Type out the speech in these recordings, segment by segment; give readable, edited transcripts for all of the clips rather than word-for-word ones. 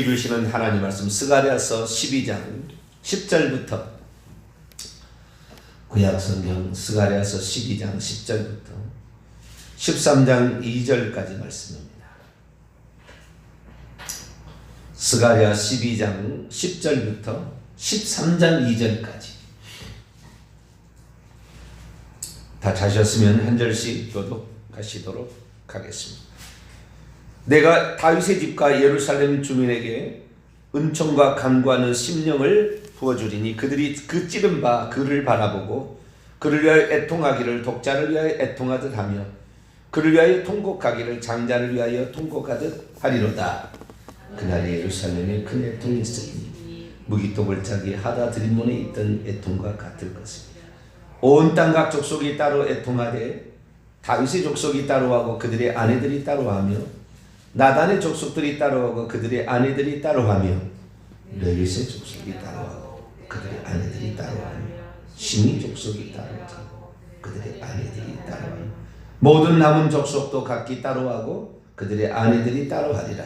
우리에게 주시는 하나님 말씀 스가랴서 12장 10절부터 구약성경 스가랴서 12장 10절부터 13장 2절까지 말씀입니다. 스가랴 12장 10절부터 13장 2절까지 다 찾으셨으면 한 절씩 교독하시도록 하겠습니다. 내가 다윗의 집과 예루살렘 주민에게 은총과 간구하는 심령을 부어주리니 그들이 그 찌른 바 그를 바라보고 그를 위하여 애통하기를 독자를 위하여 애통하듯 하며 그를 위하여 통곡하기를 장자를 위하여 통곡하듯 하리로다. 그날에 예루살렘에 큰 애통이 있으니 무기토벌짝이 하다 드림몬에 있던 애통과 같을 것입니다. 온 땅 각 족속이 따로 애통하되 다윗의 족속이 따로하고 그들의 아내들이 따로하며 나단의 족속들이 따로하고 그들의 아내들이 따로하며 레위의 족속이 따로하고 그들의 아내들이 따로하며 시미 족속이 따로하고 그들의 아내들이 따로하며 모든 남은 족속도 각기 따로하고 그들의 아내들이 따로하리라.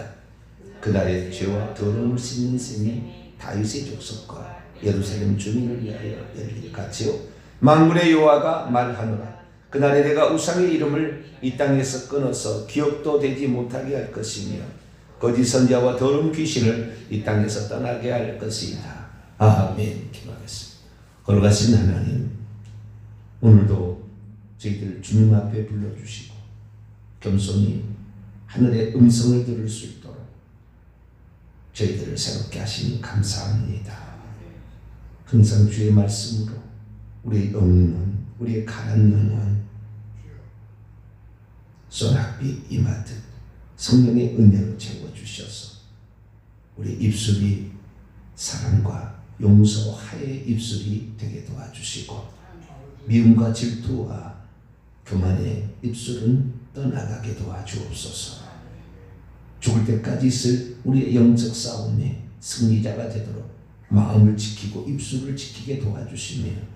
그날의 죄와 더러움을 씻는 셈이 다윗의 족속과 예루살렘 주민을 위하여 열릴 같이요 만군의 여호와가 말하노라. 그날에 내가 우상의 이름을 이 땅에서 끊어서 기억도 되지 못하게 할 것이며 거짓 선지자와 더러운 귀신을 이 땅에서 떠나게 할 것이다. 아멘. 기도하겠습니다. 걸어가신 하나님, 오늘도 저희들 주님 앞에 불러주시고 겸손히 하늘의 음성을 들을 수 있도록 저희들을 새롭게 하시니 감사합니다. 항상 주의 말씀으로 우리의 영혼, 우리의 가난 영혼 소낙비 임하듯 성령의 은혜로 채워주셔서 우리 입술이 사랑과 용서, 화해의 입술이 되게 도와주시고 미움과 질투와 교만의 입술은 떠나가게 도와주옵소서. 죽을 때까지 있을 우리의 영적 싸움에 승리자가 되도록 마음을 지키고 입술을 지키게 도와주시며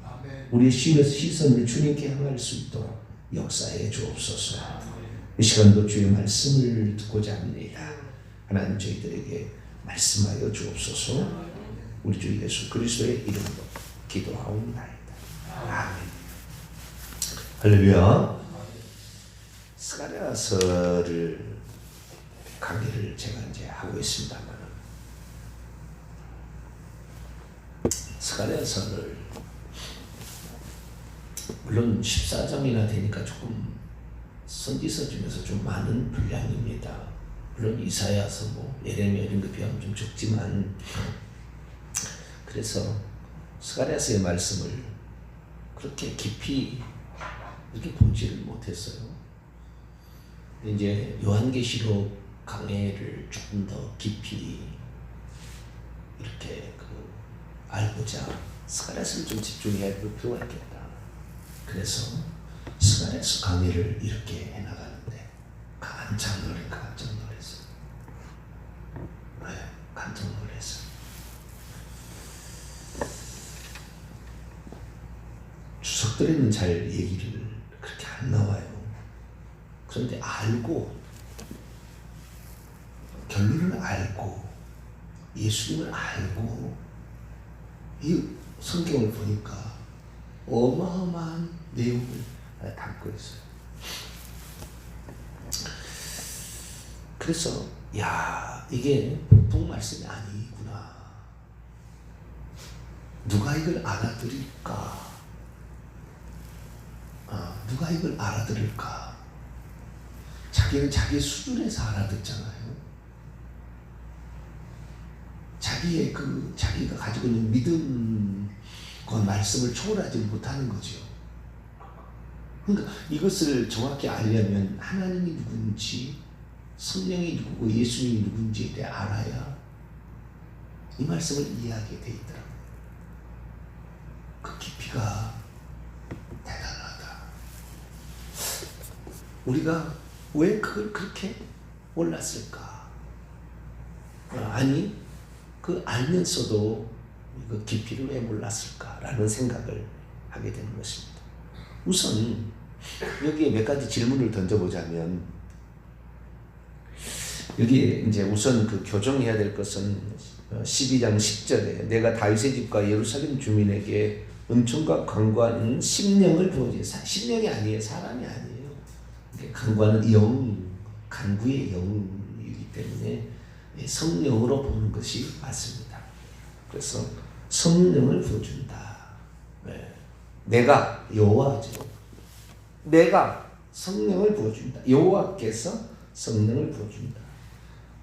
우리의 시선을 주님께 향할 수 있도록 역사해 주옵소서. 이 시간도 주의 말씀을 듣고자 합니다. 하나님 저희들에게 말씀하여 주옵소서. 우리 주 예수 그리스도의 이름으로 기도하옵나이다. 아멘. 할렐루야. 스가랴서를 강의를 제가 이제 하고 있습니다만 스가랴서를 물론 14장이나 되니까 조금 선지서 중에서 좀 많은 분량입니다. 물론 이사야서 예레미야 이런 거 비하면 좀 적지만 그래서 스가랴서의 말씀을 그렇게 깊이 이렇게 보지를 못했어요. 이제 요한계시록 강해를 조금 더 깊이 이렇게 알고자 스가랴서를 좀 집중해야 할 필요가 있겠다. 그래서 스가랴서 강의를 이렇게 해나가는데 깜짝 놀랐어요. 네, 깜짝 놀랐어요. 주석들에는 잘 얘기를 그렇게 안 나와요. 그런데 알고 결론을 알고 예수님을 알고 이 성경을 보니까 어마어마한 내용을 담고 있어요. 그래서 이게 보통 말씀이 아니구나. 누가 이걸 알아들을까? 누가 이걸 알아들을까? 자기는 자기 수준에서 알아듣잖아요. 자기가 가지고 있는 믿음과 말씀을 초월하지 못하는 거죠. 그러니까 이것을 정확히 알려면 하나님이 누군지, 성령이 누구고 예수님이 누군지에 대해 알아야 이 말씀을 이해하게 돼 있더라고요. 그 깊이가 대단하다. 우리가 왜 그걸 그렇게 몰랐을까? 아니, 그 알면서도 그 깊이를 왜 몰랐을까라는 생각을 하게 되는 것입니다. 우선 여기에 몇 가지 질문을 던져보자면 여기 이제 우선 그 교정해야 될 것은 12장 10절에 내가 다윗의 집과 예루살렘 주민에게 은총과 강구하는 심령을 부어주리. 심령이 아니에요. 사람이 아니에요. 강구하는 영, 간구의 영이기 때문에 성령으로 보는 것이 맞습니다. 그래서 성령을 부어준다. 내가 여호와죠. 내가 성령을 부어준다. 여호와께서 성령을 부어준다.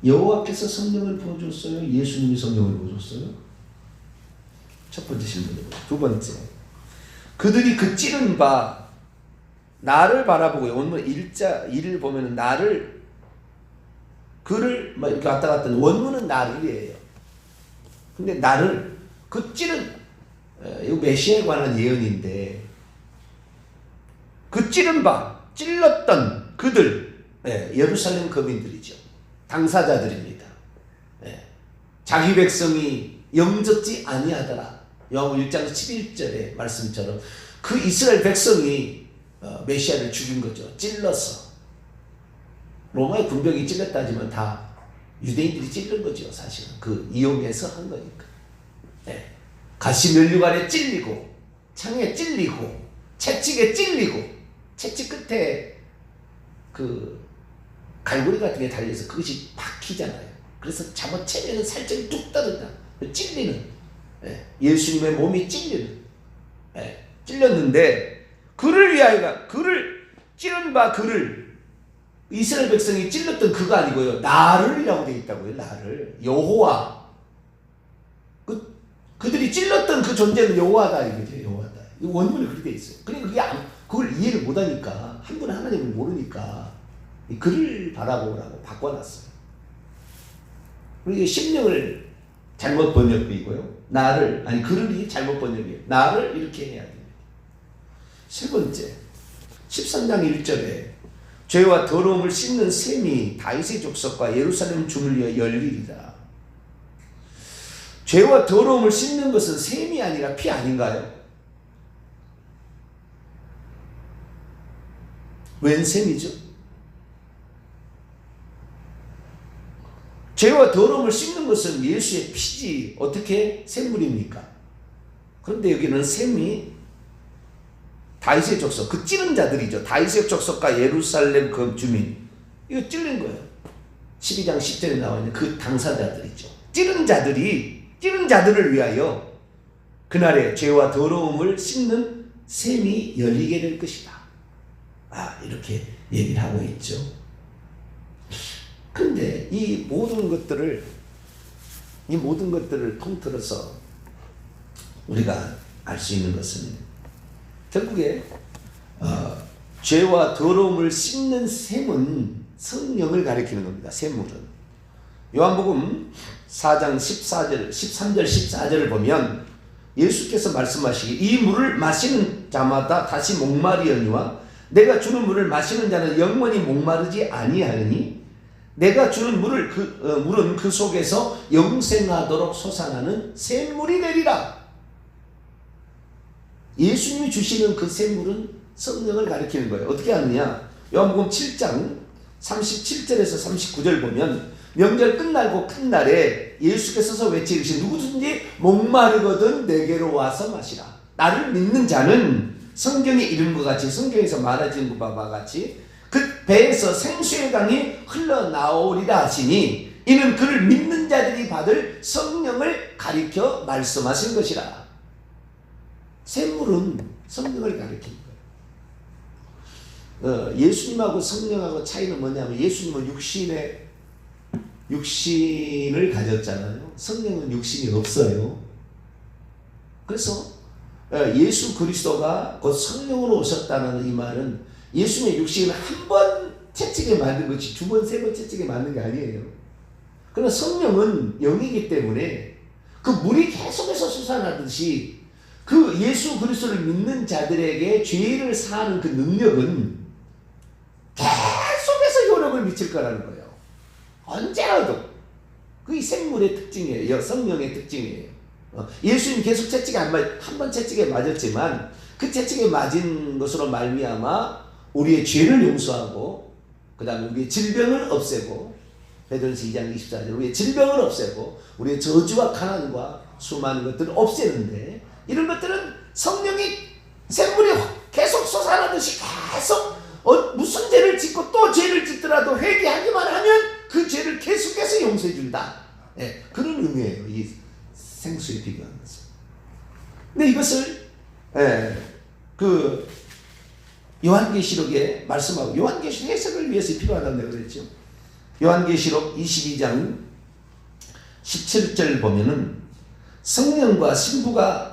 여호와께서 성령을 부어줬어요? 예수님이 성령을 부어줬어요? 첫 번째 질문이고, 두 번째, 그들이 그 찌른 바 나를 바라보고, 원문 1을 보면은 나를, 그를 막 이렇게 왔다 갔다 하는, 원문은 나를이에요. 근데 나를 그 찌른, 이거 메시아에 관한 예언인데, 그 찌른 바, 찔렀던 그들, 예루살렘 거민들이죠. 당사자들입니다. 자기 백성이 영접지 아니하더라. 요한복음 1장 11절의 말씀처럼 그 이스라엘 백성이 메시아를 죽인 거죠. 찔러서. 로마의 군병이 찔렀다지만 다 유대인들이 찔른 거죠. 사실은 그 이용해서 한 거니까. 가시 면류관에 찔리고, 창에 찔리고, 채찍에 찔리고, 채찍 끝에 그 갈고리 같은 게 달려서 그것이 박히잖아요. 그래서 잡아채면 살점이 뚝 떨어진다. 찔리는, 예수님의 몸이 찔리는, 찔렸는데 그를 위하여, 그를 찌른 바 그를, 이스라엘 백성이 찔렀던 그가 아니고요, 나를이라고 되어 있다고요. 나를, 여호와. 그들이 찔렀던 그 존재는 여호와다 이거죠. 여호와다. 원문이 그렇게 되어 있어요. 그러니까 그걸 이해를 못하니까, 한 분은 하나님을 모르니까 그를 바라보라고 바꿔놨어요. 그리고 심령을 잘못 번역이고요. 나를, 아니 그를 잘못 번역이에요. 나를 이렇게 해야 됩니다. 세 번째, 13장 1절에 죄와 더러움을 씻는 셈이 다윗의 족속과 예루살렘 주물려 열리리라. 죄와 더러움을 씻는 것은 셈이 아니라 피 아닌가요? 웬 셈이죠? 죄와 더러움을 씻는 것은 예수의 피지 어떻게 샘물입니까? 그런데 여기는 셈이 다윗의 족속, 그 찌른 자들이죠. 다윗의 족속과 예루살렘 그 주민, 이거 찔린 거예요. 12장 10절에 나와 있는 그 당사자들이죠. 찌른 자들을 위하여 그날에 죄와 더러움을 씻는 셈이 열리게 될 것이다. 이렇게 얘기를 하고 있죠. 근데 이 모든 것들을 통틀어서 우리가 알 수 있는 것은 결국에 죄와 더러움을 씻는 셈은 성령을 가리키는 겁니다. 셈물은. 요한복음 4장 13절 14절을 보면 예수께서 말씀하시기, 이 물을 마시는 자마다 다시 목마리하니와 내가 주는 물을 마시는 자는 영원히 목마르지 아니하니 내가 주는 물은 그 속에서 영생하도록 솟아나는 샘물이 되리라. 예수님이 주시는 그 샘물은 성령을 가리키는 거예요. 어떻게 하느냐? 요한복음 7장 37절에서 39절 보면 명절 끝나고 큰 날에 예수께서 외치시되 누구든지 목마르거든 내게로 와서 마시라. 나를 믿는 자는 성경에 이른 것 같이, 성경에서 말하신 바와 같이 그 배에서 생수의 강이 흘러나오리라 하시니 이는 그를 믿는 자들이 받을 성령을 가리켜 말씀하신 것이라. 샘물은 성령을 가리키는 거예요. 예수님하고 성령하고 차이는 뭐냐면 예수님은 육신을 가졌잖아요. 성령은 육신이 없어요. 그래서 예수 그리스도가 곧 성령으로 오셨다는 이 말은 예수님의 육신은 한 번 채찍에 맞는 것이 두 번, 세 번 채찍에 맞는 게 아니에요. 그러나 성령은 영이기 때문에 그 물이 계속해서 솟아나듯이 그 예수 그리스도를 믿는 자들에게 죄를 사하는 그 능력은 계속해서 효력을 미칠 거라는 거예요. 언제라도. 그게 생물의 특징이에요. 성령의 특징이에요. 예수님 계속 채찍에 한 번 채찍에 맞았지만 그 채찍에 맞은 것으로 말미암아 우리의 죄를 용서하고 그 다음에 우리의 질병을 없애고 베드로전서 2장 24절 우리의 질병을 없애고 우리의 저주와 가난과 수많은 것들을 없애는데, 이런 것들은 성령이 샘물이 계속 솟아나듯이 계속 무슨 죄를 짓고 또 죄를 짓더라도 회개하기만 하면 그 죄를 계속해서 용서해 준다. 예, 그런 의미예요. 이 생수에 비교한 것은. 근데 이것을 그 요한계시록에 말씀하고, 요한계시록 해석을 위해서 필요하다고 그랬죠. 요한계시록 22장 17절 보면은 성령과 신부가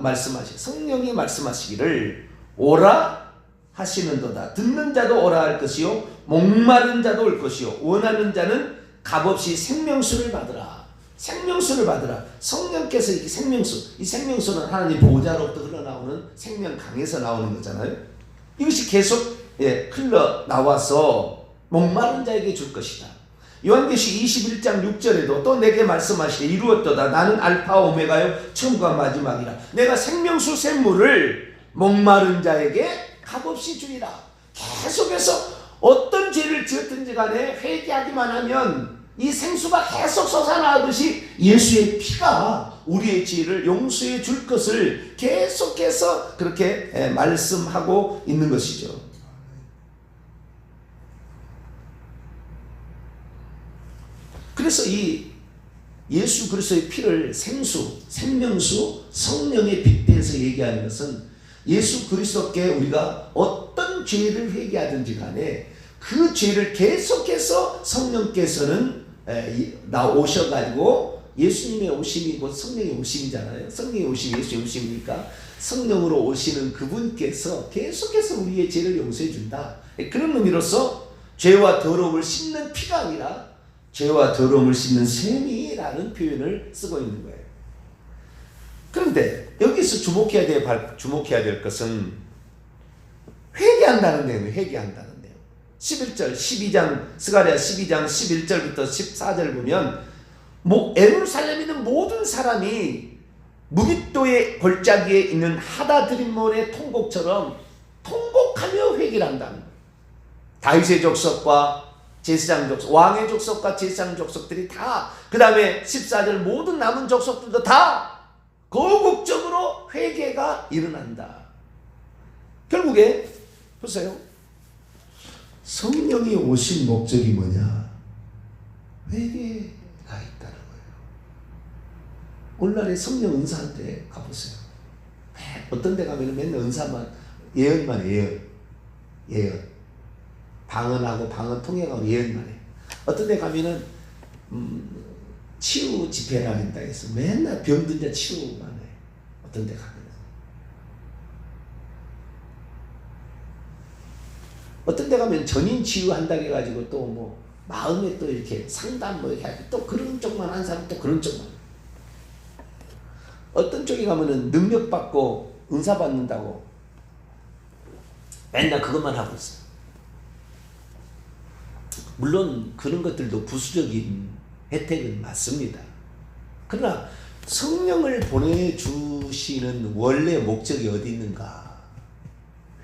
성령이 말씀하시기를 오라 하시는도다. 듣는 자도 오라 할 것이요 목마른 자도 올 것이요 원하는 자는 값없이 생명수를 받으라. 생명수를 받으라. 성령께서 이 생명수는 하나님 보호자로부터 흘러나오는 생명강에서 나오는 거잖아요. 이것이 계속 흘러나와서 목마른 자에게 줄 것이다. 요한계시 21장 6절에도 또 내게 말씀하시되 이루었도다. 나는 알파 오메가요 처음과 마지막이라. 내가 생명수 샘물을 목마른 자에게 값없이 주리라. 계속해서 어떤 죄를 지었든지 간에 회개하기만 하면 이 생수가 계속 솟아나듯이 예수의 피가 우리의 죄를 용서해 줄 것을 계속해서 그렇게 말씀하고 있는 것이죠. 그래서 이 예수 그리스도의 피를 생수, 생명수, 성령의 빗대서 얘기하는 것은 예수 그리스도께 우리가 어떤 죄를 회개하든지 간에 그 죄를 계속해서 성령께서는 오셔가지고, 예수님의 오심이 곧 성령의 오심이잖아요. 성령의 오심이 예수의 오심이니까 성령으로 오시는 그분께서 계속해서 우리의 죄를 용서해 준다. 그런 의미로서 죄와 더러움을 씻는 피가 아니라 죄와 더러움을 씻는 셈이라는 표현을 쓰고 있는 거예요. 그런데 여기서 주목해야 될 것은 회개한다는 내용이에요. 회개한다는 내용. 11절 12장 스가랴 12장 11절부터 14절 보면 예루살렘에 있는 모든 사람이 무깃도의 골짜기에 있는 하다드림몬의 통곡처럼 통곡하며 회개를 한다는 거예요. 다윗의 족속과 제사장 족속, 왕의 족속과 제사장 족속들이 다, 그 다음에 14절 모든 남은 족속들도 다 거국적으로 회개가 일어난다. 결국에 보세요. 성령이 오신 목적이 뭐냐? 회개가 있다는 거예요. 오늘날의 성령 은사한테 가보세요. 어떤 데 가면 맨날 은사만, 예언만 예언. 방언하고 방언 통역하고 예언만 해. 어떤 데 가면은 치유 집회를 한다 해서 맨날 병든 자 치유만 해. 어떤 데 가면은. 어떤 데 가면 전인 치유한다 해가지고 또 뭐 마음에 또 이렇게 상담 뭐 이렇게 하고 또 그런 쪽만 한 사람 또 그런 쪽만. 어떤 쪽에 가면은 능력 받고 은사 받는다고 맨날 그것만 하고 있어. 물론 그런 것들도 부수적인 혜택은 맞습니다. 그러나 성령을 보내주시는 원래 목적이 어디 있는가?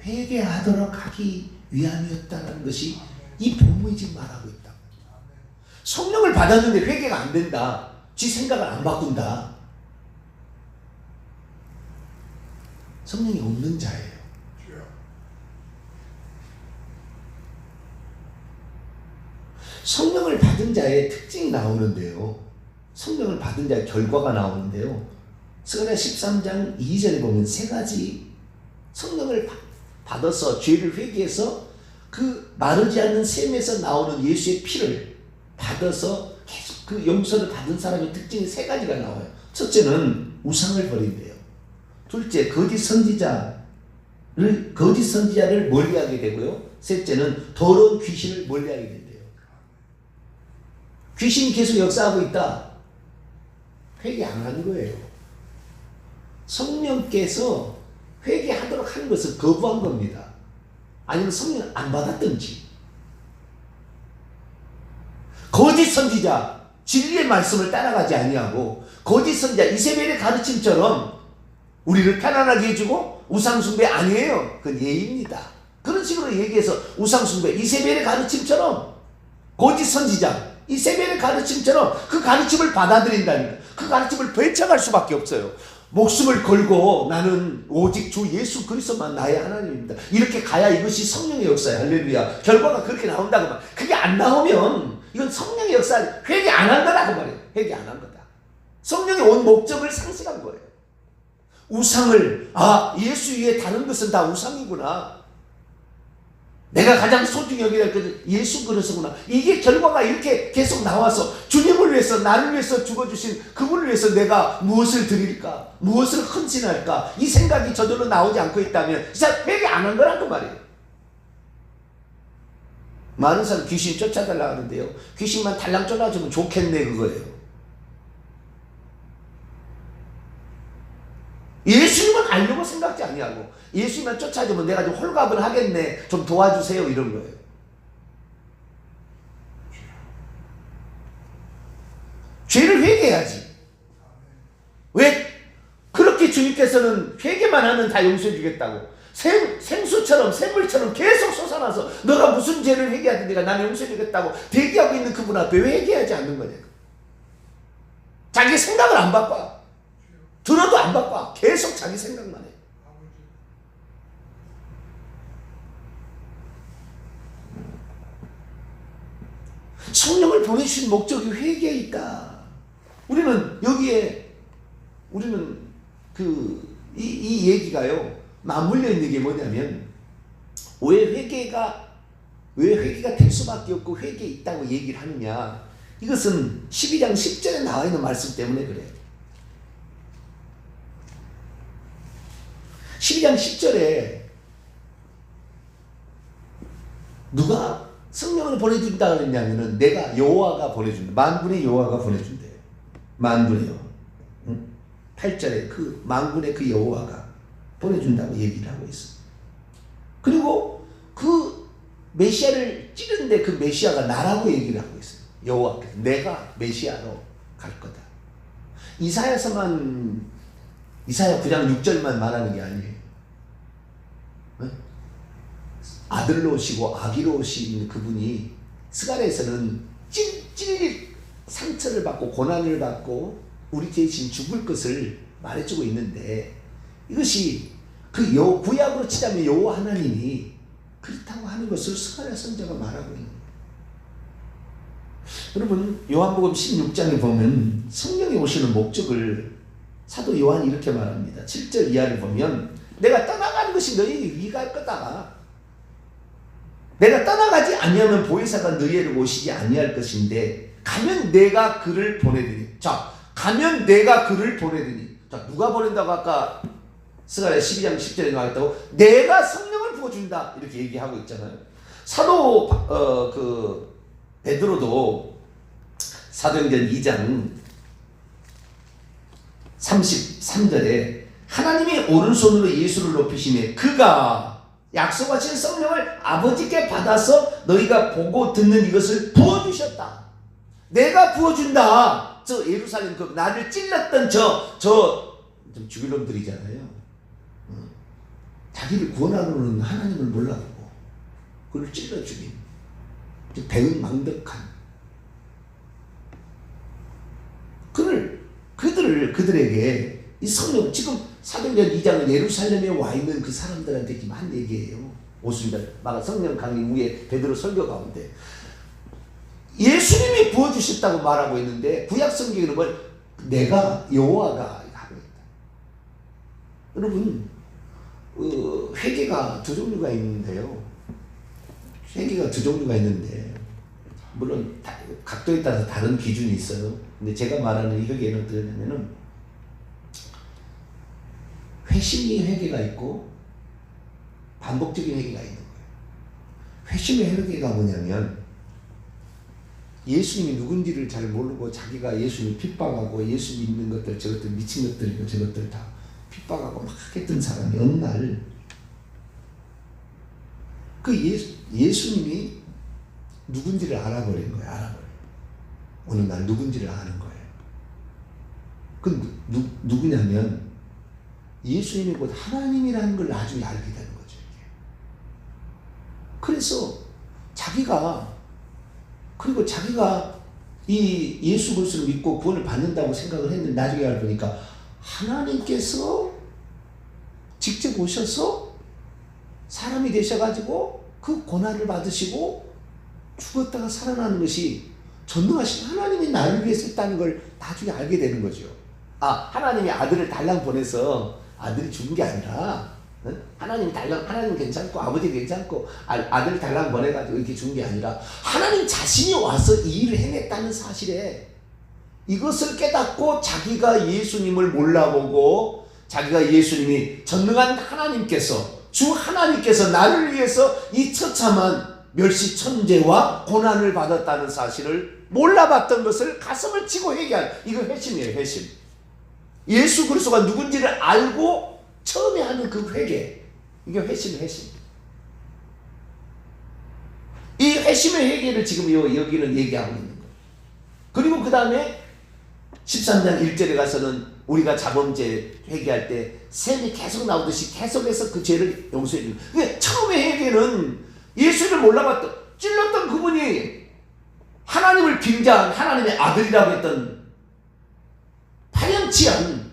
회개하도록 하기 위함이었다는 것이 이 본문이 지금 말하고 있다. 성령을 받았는데 회개가 안 된다. 지 생각을 안 바꾼다. 성령이 없는 자예요. 성령을 받은 자의 특징이 나오는데요. 성령을 받은 자의 결과가 나오는데요. 스가랴 13장 2절에 보면 세 가지 성령을 받아서 죄를 회개해서 그 마르지 않는 샘에서 나오는 예수의 피를 받아서 계속 그 용서를 받은 사람의 특징이 세 가지가 나와요. 첫째는 우상을 버린대요. 둘째, 거짓 선지자를 멀리하게 되고요. 셋째는 더러운 귀신을 멀리하게 된대요. 귀신이 계속 역사하고 있다. 회개 안 하는 거예요. 성령께서 회개하도록 하는 것을 거부한 겁니다. 아니면 성령을 안 받았든지. 거짓 선지자, 진리의 말씀을 따라가지 아니하고 거짓 선지자 이세벨의 가르침처럼 우리를 편안하게 해주고 우상숭배 아니에요. 그건 예입니다. 그런 식으로 얘기해서 우상숭배 이세벨의 가르침처럼 거짓 선지자 이세벨의 가르침처럼 그 가르침을 받아들인다니까. 그 가르침을 배척할 수밖에 없어요. 목숨을 걸고 나는 오직 주 예수 그리스도만 나의 하나님입니다. 이렇게 가야 이것이 성령의 역사야. 할렐루야. 결과가 그렇게 나온다고 말. 그게 안 나오면 이건 성령의 역사, 회개 안 한 거다 그 말이에요. 회개 안 한 거다. 성령의 온 목적을 상실한 거예요. 우상을, 예수 위에 다른 것은 다 우상이구나. 내가 가장 소중히 여기야 예수 그리스도구나. 이게 결과가 이렇게 계속 나와서 주님을 위해서, 나를 위해서 죽어주신 그분을 위해서 내가 무엇을 드릴까, 무엇을 헌신할까, 이 생각이 저절로 나오지 않고 있다면 진짜 회개 안 한 거란 그 말이에요. 많은 사람 귀신 쫓아달라 하는데요, 귀신만 달랑 쫓아주면 좋겠네 그거예요. 예수님은 알려고 생각지 아니하고 예수님만 쫓아주면 내가 좀 홀갑을 하겠네, 좀 도와주세요, 이런 거예요. 죄를 회개해야지. 왜? 그렇게 주님께서는 회개만 하면 다 용서해 주겠다고. 생수처럼 샘물처럼 계속 솟아나서 너가 무슨 죄를 회개하든 내가 나는 용서해 주겠다고 대기하고 있는 그분 앞에 왜 회개하지 않는 거냐. 자기 생각을 안 바꿔. 들어도 안 바꿔. 계속 자기 생각만 해. 성령을 보내주신 목적이 회개에 있다. 우리는 여기에, 우리는 이 얘기가요, 맞물려 있는 게 뭐냐면, 왜 회개가 될 수밖에 없고 회개에 있다고 얘기를 하느냐. 이것은 12장 10절에 나와 있는 말씀 때문에 그래요. 12장 10절에 누가 성령을 보내준다 그랬냐면은 내가 여호와가 보내준다. 만군의 여호와가 보내준대요. 만군의 여호와. 8절에 그 만군의 그 여호와가 보내준다고 얘기를 하고 있어. 그리고 그 메시아를 찌르는데 그 메시아가 나라고 얘기를 하고 있어요. 여호와께서 내가 메시아로 갈 거다. 이사야 9장 6절만 말하는 게 아니에요. 아들로 오시고 아기로 오신 그분이 스가랴에서는 찔릴 상처를 받고 고난을 받고 우리 대신 죽을 것을 말해주고 있는데, 이것이 그 구약으로 치자면 여호와 하나님이 그렇다고 하는 것을 스가랴 선지자가 말하고 있는 거예요. 여러분, 요한복음 16장에 보면 성령이 오시는 목적을 사도 요한이 이렇게 말합니다. 7절 이하를 보면 내가 떠나가는 것이 너희에게 유익할 거다. 내가 떠나가지 아니하면 보혜사가 너희에게 오시지 아니할 것인데 가면 내가 그를 보내드리니. 자, 가면 내가 그를 보내드리니. 자, 누가 보낸다고 아까 스가랴 12장 10절에 나왔다고? 내가 성령을 부어준다 이렇게 얘기하고 있잖아요. 사도 베드로도 사도행전 2장 33절에 하나님이 오른손으로 예수를 높이시며 그가 약속하신 성령을 아버지께 받아서 너희가 보고 듣는 이것을 부어주셨다. 내가 부어준다. 저 예루살렘 그 나를 찔렀던 좀 죽일 놈들이잖아요. 자기를 구원하려는 하나님을 몰라보고 그를 찔러 죽인 배은망덕한 그들에게 이 성령, 지금 사도행전 2장은 예루살렘에 와 있는 그 사람들한테 지금 한 얘기예요. 오순절 막 성령 강림 후에 베드로 설교 가운데 예수님이 부어주셨다고 말하고 있는데 구약 성경에는 뭘 내가 여호와가 하고 있다. 여러분, 회개가 두 종류가 있는데요. 회개가 두 종류가 있는데 물론 각도에 따라서 다른 기준이 있어요. 근데 제가 말하는 이 회개는 어떻게 되냐면은 회심의 회개가 있고 반복적인 회개가 있는 거예요. 회심의 회개가 뭐냐면 예수님이 누군지를 잘 모르고 자기가 예수님을 핍박하고 예수 믿는 것들 저것들 미친 것들이고 저것들 다 핍박하고 막 했던 사람이 어느 날 그 예수님이 누군지를 알아버린 거예요. 어느 날 누군지를 아는 거예요. 그 누구냐면 예수님이 곧 하나님이라는 걸 나중에 알게 되는 거죠. 이게. 그래서 자기가 이 예수 그리스도를 믿고 구원을 받는다고 생각을 했는데 나중에 알고 보니까 하나님께서 직접 오셔서 사람이 되셔가지고 그 고난을 받으시고 죽었다가 살아나는 것이 전능하신 하나님이 나를 위해서 했다는 걸 나중에 알게 되는 거죠. 하나님이 아들을 달랑 보내서 아들이 죽은 게 아니라 하나님 달랑, 하나님 괜찮고 아버지 괜찮고 아들 달랑 보내가지고 이렇게 죽은 게 아니라 하나님 자신이 와서 이 일을 해냈다는 사실에 이것을 깨닫고 자기가 예수님을 몰라보고 자기가 예수님이 전능한 하나님께서 주 하나님께서 나를 위해서 이 처참한 멸시 천재와 고난을 받았다는 사실을 몰라봤던 것을 가슴을 치고 회개한 이거 회심이에요. 회심. 예수 그리스도가 누군지를 알고 처음에 하는 그 회개, 이게 회심이에요. 회심. 이 회심의 회개를 지금 여기는 얘기하고 있는 거예요. 그리고 그 다음에 13장 1절에 가서는 우리가 자범죄 회개할 때 셈이 계속 나오듯이 계속해서 그 죄를 용서해 주는 거예요. 처음에 회개는 예수를 몰라봤던 찔렀던 그분이 하나님을 빙자한 하나님의 아들이라고 했던 파렴치 않은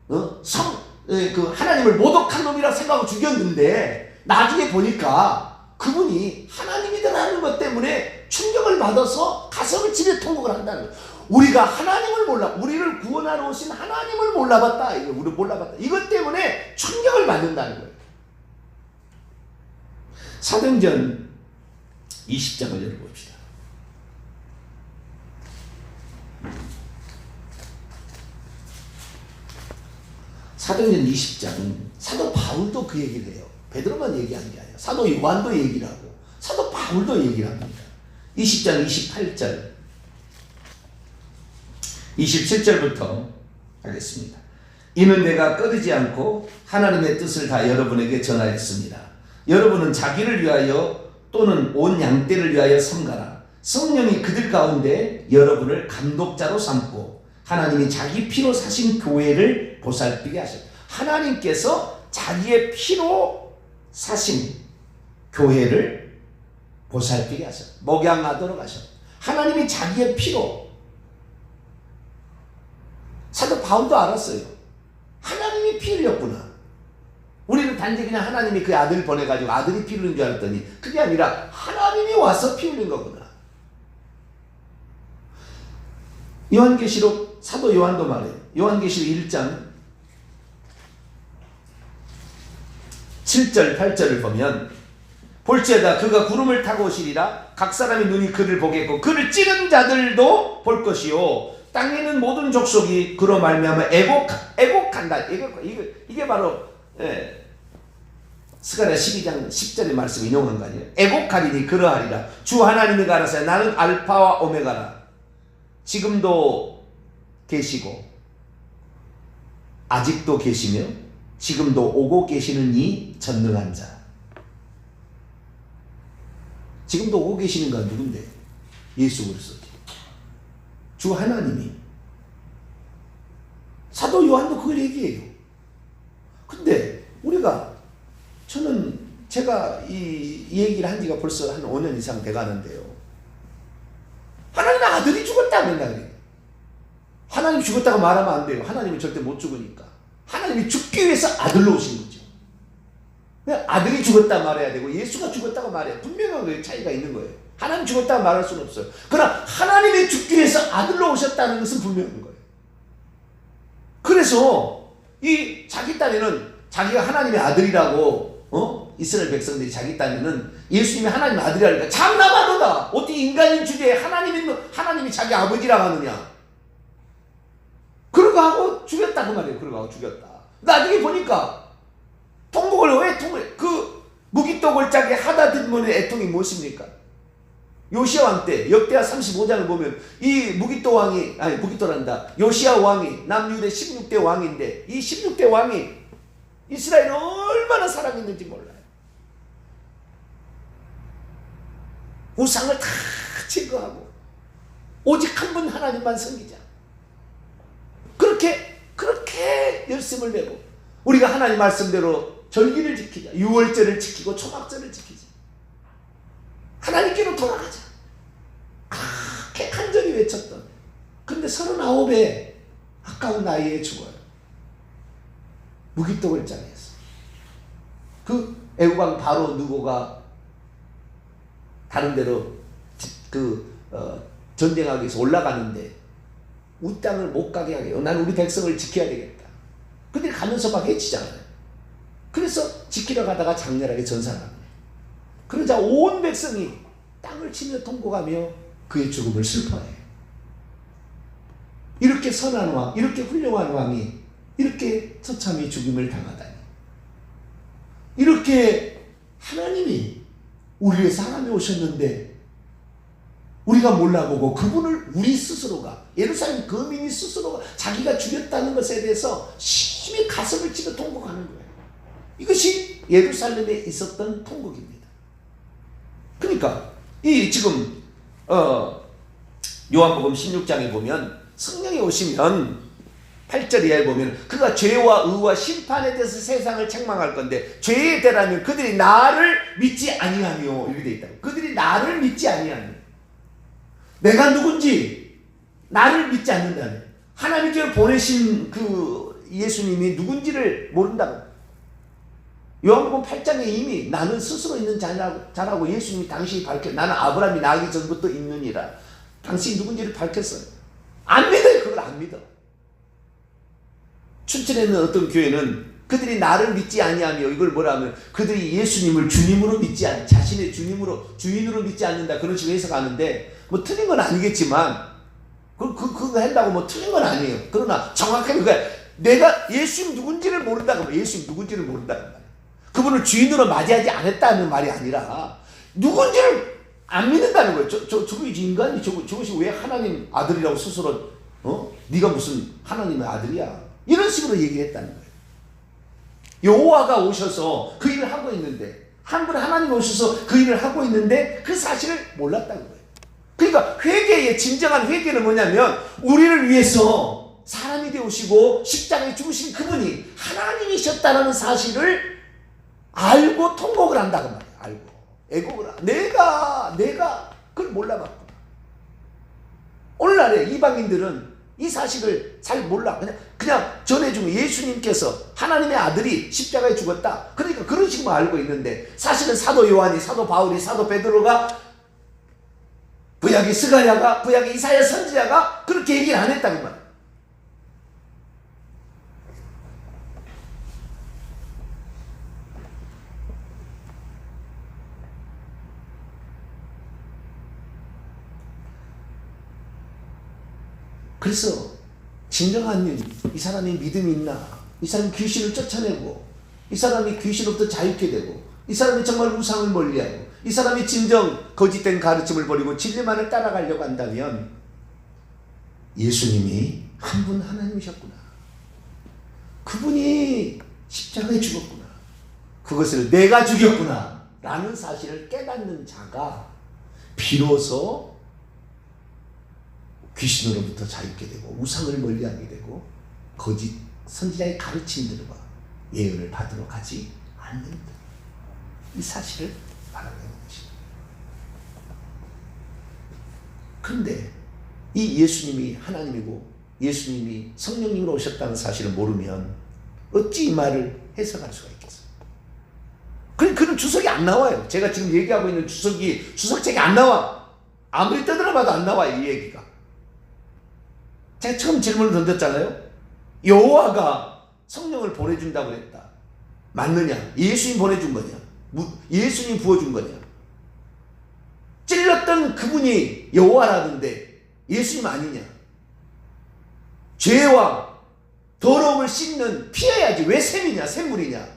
그 하나님을 모독한 놈이라고 생각하고 죽였는데 나중에 보니까 그분이 하나님이더라는 것 때문에 충격을 받아서 가슴을 치며 통곡을 한다는 거예요. 우리가 하나님을 몰라, 우리를 구원하러 오신 하나님을 몰라봤다. 우리 몰라봤다. 이것 때문에 충격을 받는다는 거예요. 사도행전 20장을 열어봅시다. 사도행전 20장, 사도 바울도 그 얘기를 해요. 베드로만 얘기한 게 아니라 사도 요한도 얘기를 하고 사도 바울도 얘기를 합니다. 20장 28절 27절부터 하겠습니다. 이는 내가 꺼리지 않고 하나님의 뜻을 다 여러분에게 전하였습니다. 여러분은 자기를 위하여 또는 온 양떼를 위하여 삼가라. 성령이 그들 가운데 여러분을 감독자로 삼고 하나님이 자기 피로 사신 교회를 보살피게 하셨다. 하나님께서 자기의 피로 사신 교회를 보살피게 하셨다. 목양하도록 하셨다. 하나님이 자기의 피로. 사도 바울도 알았어요. 하나님이 피 흘렸구나. 우리는 단지 그냥 하나님이 그 아들을 보내가지고 아들이 피 흘린 줄 알았더니 그게 아니라 하나님이 와서 피 흘린 거구나. 요한계시록 사도 요한도 말해요. 요한계시록 1장 7절 8절을 보면 볼지어다 그가 구름을 타고 오시리라. 각 사람의 눈이 그를 보겠고 그를 찌른 자들도 볼 것이요 땅에 있는 모든 족속이 그로 말미암아 애곡한다. 이게 바로 스가랴 12장 10절의 말씀 인용한 거 아니에요. 애곡하리니 그러하리라. 주 하나님이 가라사대 나는 알파와 오메가라. 지금도 계시고 아직도 계시며 지금도 오고 계시는 이 전능한 자. 지금도 오고 계시는 건 누군데? 예수 그리스도. 주 하나님이. 사도 요한도 그걸 얘기해요. 근데 우리가 제가 이 얘기를 한 지가 벌써 한 5년 이상 돼가는데요. 하나님 아들이 죽었다 맨날 그래요. 하나님 죽었다고 말하면 안 돼요. 하나님은 절대 못 죽으니까. 하나님이 죽기 위해서 아들로 오신 거죠. 아들이 죽었다 말해야 되고 예수가 죽었다고 말해야 분명한 차이가 있는 거예요. 하나님 죽었다고 말할 수는 없어요. 그러나 하나님이 죽기 위해서 아들로 오셨다는 것은 분명한 거예요. 그래서 이 자기 딴에는 자기가 하나님의 아들이라고 이스라엘 백성들이 자기 딴에는 예수님이 하나님의 아들이라니까 장난하다. 어떻게 인간인 주제에 하나님이 자기 아버지라고 하느냐. 그러고 하고 죽였다 그 말이에요. 그러고 하고 죽였다. 나중에 보니까 그 무기떡을 짜게 하다 든문의 애통이 무엇입니까? 요시야 왕 때 역대하 35장을 보면 이 무기떡란다. 요시야 왕이 남유대 16대 왕인데 이 16대 왕이 이스라엘을 얼마나 사랑했는지 몰라요. 우상을 다 제거하고 오직 한 분 하나님만 섬기자. 그렇게 열심을 내고 우리가 하나님 말씀대로 절기를 지키자. 유월절을 지키고 초막절을 지키자. 하나님께로 돌아가자. 그렇게 간절히 외쳤던 39에 아까운 나이에 죽어요. 무기토걸장에서. 그 애국왕 바로 누고가 다른 데로 전쟁하기 위해서 올라가는데 우리 땅을 못 가게 하게요. 나는 우리 백성을 지켜야 되겠다. 근데 가면서 막 해치잖아요. 그래서 지키러 가다가 장렬하게 전사를 합니다. 그러자 온 백성이 땅을 치며 통곡하며 그의 죽음을 슬퍼해요. 이렇게 선한 왕, 이렇게 훌륭한 왕이 이렇게 처참히 죽임을 당하다니. 이렇게 하나님이 우리 위해서 하나님이 오셨는데 우리가 몰라보고 그분을 우리 스스로가, 예루살렘 거민이 스스로가 자기가 죽였다는 것에 대해서 심히 가슴을 찌르 통곡하는 거예요. 이것이 예루살렘에 있었던 통곡입니다. 그러니까 이 지금 요한복음 16장에 보면 성령이 오시면 8절 이하에 보면 그가 죄와 의와 심판에 대해서 세상을 책망할 건데 죄에 대라면 그들이 나를 믿지 아니하며, 이렇게 돼 있다. 그들이 나를 믿지 아니하며, 내가 누군지 나를 믿지 않는다며, 하나님께서 보내신 그 예수님이 누군지를 모른다고. 요한복음 8장에 이미 나는 스스로 있는 자라고 예수님이 당신이 밝혀, 나는 아브라함이 나기 전부터 있느니라, 당신이 누군지를 밝혔어요. 안 믿어요. 그걸 안 믿어. 춘천에 있는 어떤 교회는 그들이 나를 믿지 아니하며, 이걸 뭐라 하면 그들이 예수님을 주님으로 믿지 않, 자신의 주인으로 믿지 않는다, 그런 식으로 해석하는데 뭐 틀린 건 아니겠지만 그거 한다고 뭐 틀린 건 아니에요. 그러나 정확하게 내가 예수님 누군지를 모른다고, 예수님 누군지를 모른다는 말이에요. 그분을 주인으로 맞이하지 않았다는 말이 아니라 누군지를 안 믿는다는 거예요. 저거 인간이 저것이 왜 하나님 아들이라고 스스로 네가 무슨 하나님의 아들이야, 이런 식으로 얘기를 했다는 거예요. 여호와가 오셔서 그 일을 하고 있는데, 한 분 하나님 오셔서 그 일을 하고 있는데 그 사실을 몰랐다는 거예요. 그러니까 회개의 진정한 회개는 뭐냐면 우리를 위해서 사람이 되오시고 십자가에 죽으신 그분이 하나님이셨다는 사실을 알고 통곡을 한다고 말이에요. 알고 애곡을 내가 그걸 몰라봤구나. 오늘날에 이방인들은 이 사실을 잘 몰라. 그냥 전해주고 예수님께서 하나님의 아들이 십자가에 죽었다, 그러니까 그런 식으로 알고 있는데, 사실은 사도 요한이, 사도 바울이, 사도 베드로가, 구약의 스가랴가, 구약의 이사야 선지자가 그렇게 얘기를 안 했다는 말이에요. 그래서 진정한 이 사람이 믿음이 있나, 이 사람이 귀신을 쫓아내고, 이 사람이 귀신으로부터 자유케 되고, 이 사람이 정말 우상을 멀리하고, 이 사람이 진정 거짓된 가르침을 버리고 진리만을 따라가려고 한다면 예수님이 한 분 하나님이셨구나, 그분이 십자가에 죽었구나, 그것을 내가 죽였구나 라는 사실을 깨닫는 자가 비로소 귀신으로부터 자유케 되고 우상을 멀리하게 되고 거짓 선지자의 가르침들과 예언을 받으러 가지 않는다, 이 사실을 말하는 것입니다. 그런데 이 예수님이 하나님이고 예수님이 성령님으로 오셨다는 사실을 모르면 어찌 이 말을 해석할 수가 있겠어요? 그런 주석이 안 나와요. 제가 지금 얘기하고 있는 주석책이 안 나와. 아무리 떠들어봐도 안 나와요, 이 얘기가. 제가 처음 질문을 던졌잖아요. 여호와가 성령을 보내준다고 그랬다. 맞느냐? 예수님 보내준 거냐? 예수님 부어준 거냐? 찔렀던 그분이 여호와라던데 예수님 아니냐? 죄와 더러움을 씻는 피해야지 왜 샘이냐, 샘물이냐?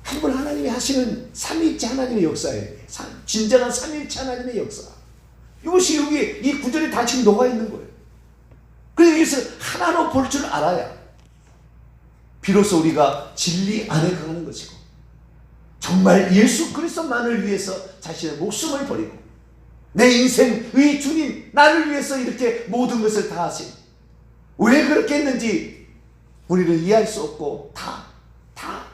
한 분 하나님이 하시는 삼위일체 하나님의 역사예요. 진정한 삼위일체 하나님의 역사. 이것이 여기 이 구절에 다 지금 녹아 있는 거예요. 그래서 여기서 하나로 볼 줄 알아야 비로소 우리가 진리 안에 가는 것이고, 정말 예수 그리스도만을 위해서 자신의 목숨을 버리고 내 인생의 주님, 나를 위해서 이렇게 모든 것을 다 하신, 왜 그렇게 했는지 우리는 이해할 수 없고 다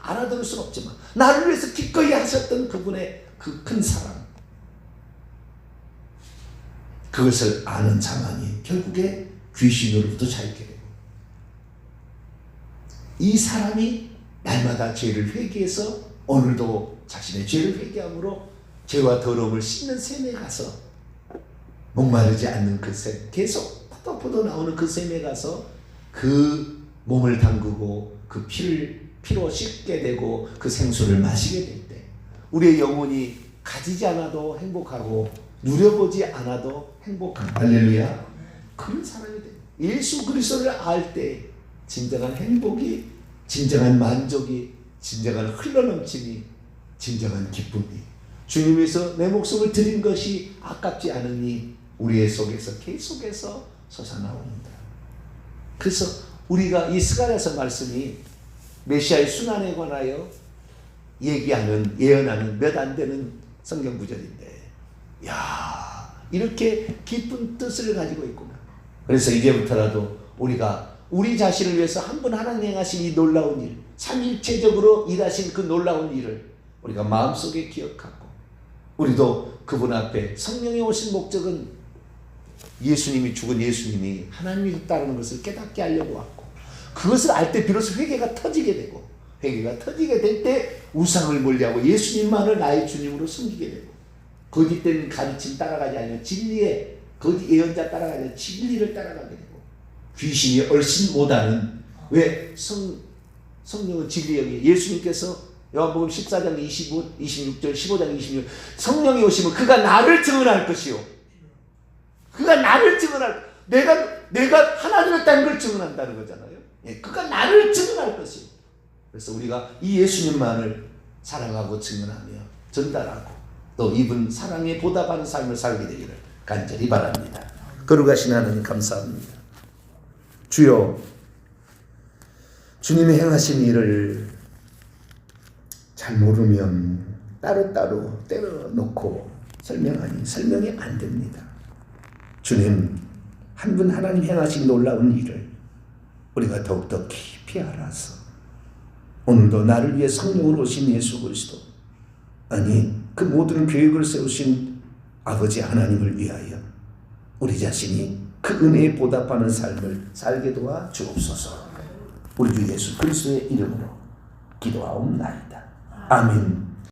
알아들을 수는 없지만 나를 위해서 기꺼이 하셨던 그분의 그 큰 사랑, 그것을 아는 상황이 결국에 귀신으로부터 자유게 되고, 이 사람이 날마다 죄를 회개해서 오늘도 자신의 죄를 회개함으로 죄와 더러움을 씻는 셈에 가서 목마르지 않는 그 셈, 계속 포도포도 나오는 그 셈에 가서 그 몸을 담그고 그 피로 씻게 되고 그 생수를 마시게 될 때 우리의 영혼이 가지지 않아도 행복하고 누려보지 않아도 행복한, 할렐루야, 그런 사람이 돼. 예수 그리스도를 알 때 진정한 행복이, 진정한 만족이, 진정한 흘러넘침이, 진정한 기쁨이, 주님께서 내 목숨을 드린 것이 아깝지 않으니 우리의 속에서 계속해서 솟아나옵니다. 그래서 우리가 이 스가랴서 말씀이 메시아의 순환에 관하여 얘기하는, 예언하는 몇 안 되는 성경 구절인데, 야, 이렇게 깊은 뜻을 가지고 있구나. 그래서 이제부터라도 우리가 우리 자신을 위해서 한 분 하나님 행하신 이 놀라운 일, 삼일체적으로 일하신 그 놀라운 일을 우리가 마음속에 기억하고, 우리도 그분 앞에 성령이 오신 목적은 예수님이, 죽은 예수님이 하나님이 따르는 것을 깨닫게 하려고 왔고, 그것을 알 때 비로소 회개가 터지게 되고, 회개가 터지게 될 때 우상을 멀리하고 예수님만을 나의 주님으로 섬기게 되고, 거짓된 가르침 따라가지 않으며 진리의, 거짓 예언자 따라가지 않으며 진리를 따라가게 되고, 귀신이 얼씬 못하는, 왜 성령은 진리형이에요. 예수님께서 요한복음 14장 25, 26절, 15장 26절, 성령이 오시면 그가 나를 증언할 것이요, 그가 나를 증언할, 내가 하나님의 딴 걸 증언한다는 거잖아요. 예, 그가 나를 증언할 것이요. 그래서 우리가 이 예수님만을 사랑하고 증언하며 전달하고 또 이분 사랑에 보답하는 삶을 살게 되기를 간절히 바랍니다. 거룩하신 하나님 감사합니다. 주여, 주님이 행하신 일을 잘 모르면 따로따로 때려놓고 설명이 안 됩니다. 주님, 한 분 하나님 행하신 놀라운 일을 우리가 더욱더 깊이 알아서 오늘도 나를 위해 성령으로 오신 예수 그리스도, 아니 그 모든 계획을 세우신 아버지 하나님을 위하여 우리 자신이 그 은혜에 보답하는 삶을 살게 도와 주옵소서. 우리 주 예수 그리스도의 이름으로 기도하옵나이다. 아멘.